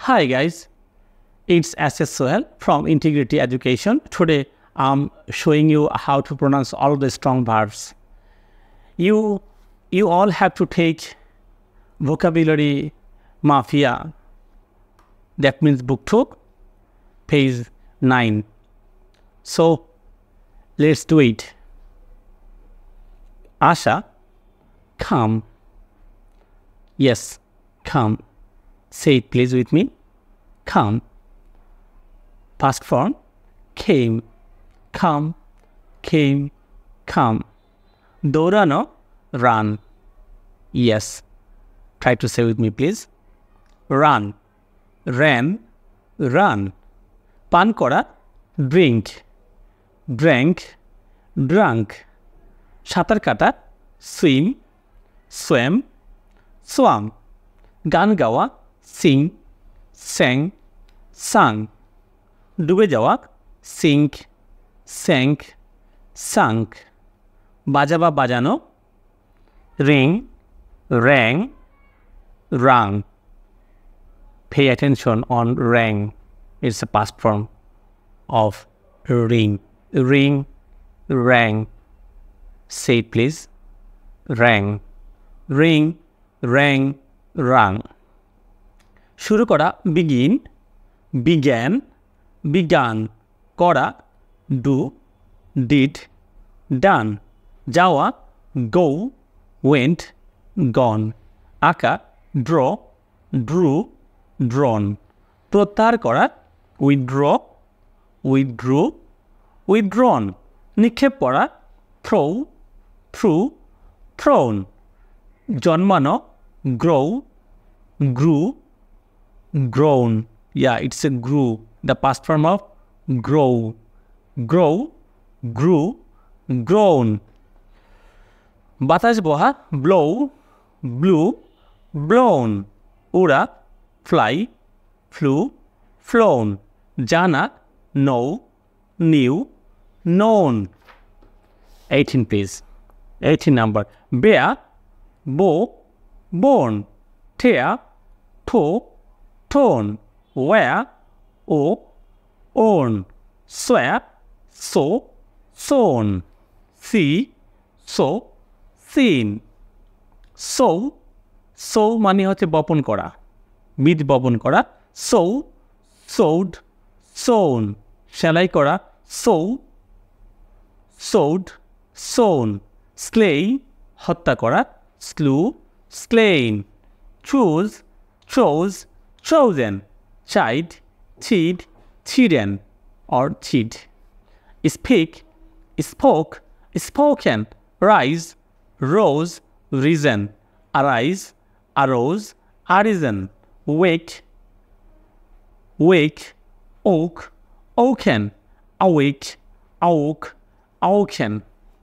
Hi guys, it's SS Sohel from Integrity Education. Today I'm showing you how to pronounce all the strong verbs. You all have to take vocabulary mafia. That means book 2, page 9. So let's do it. Asha, come. Yes, come. Say it please with me. Come. Past form, came. Come, came, come. Dorano, run. Yes. Try to say with me please. Run. Ran, run. Pan kora, drink. Drank, drunk. Satar kata, swim. Swam, swam. Gan gawa, sing, sang, sung. ডুবে যাওয়া sink, sank, sunk. বাজা বা বাজানো ring, rang, rung. Pay attention on rang. It's a past form of ring. Ring, rang. Say it please. Rang. Ring, rang, rung. শুরু করা begin, began, began. করা do, did, done. যাওয়া go, went, gone. আঁকা draw, drew, drawn. প্রত্যাহার করা withdraw, withdrew, withdrawn. নিক্ষেপ করা throw, threw, thrown. জন্মানো grow, grew, grown. Yeah, it's a grew. The past form of grow. Grow, grew, grown. বাতাস বহা blow, blew, blown. উড়া fly, flew, flown. জানা know, knew, known. 18 please. 18 number. bear, bow, born. tear, toe, torn. wear, own. swear, so, sown. see, saw, seen. sow মানে হচ্ছে বপন করা, বীজ বপন করা. sow, sowed, sown. সেলাই করা sew, sewed, sewn. slay, হত্যা করা slew, slain. choose, chose, chosen. chide, chid, chidden or chid. speak, spoke, spoken. rise, rose, risen. arise, arose, arisen. wake, wake, oak, oaken. awake, awoke, awoken.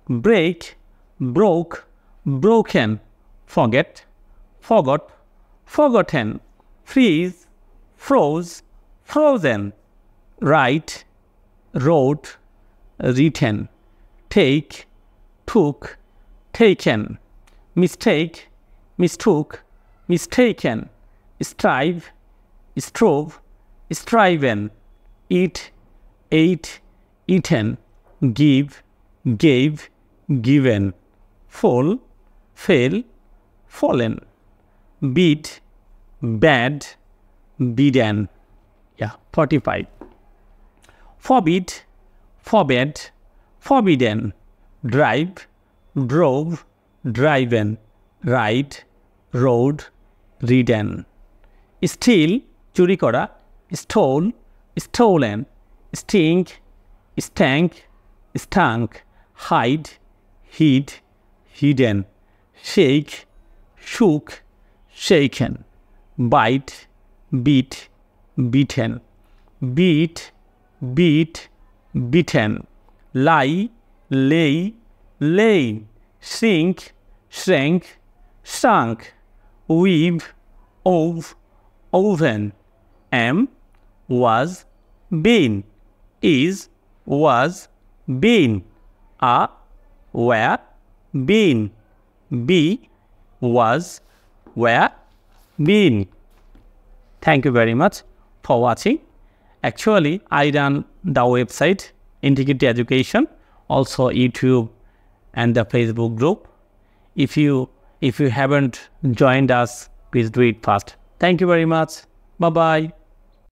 break, broke, broken. forget, forgot, forgotten. freeze, froze, frozen. write, wrote, written. take, took, taken. mistake, mistook, mistaken. strive, strove, striven. eat, ate, eaten. give, gave, given. fall, fell, fallen. beat, bad, beaten. Yeah, 45. forbid, forbade, forbidden. drive, drove, driven. ride, rode, ridden. steal, চুরি করা stole, stolen. stink, stank, stunk. hide, hid, hidden. shake, shook, shaken. bite, beat, beaten. beat, beat, beaten. lie, lay, lain. sink, shrank, shrunk. weave, wove, woven. am, was, been. is, was, been. are, were, been. be, was, were, been. Thank you very much for watching. Actually, I run the website Integrity Education, also YouTube and the Facebook group. If you haven't joined us, please do it fast. Thank you very much. Bye-bye.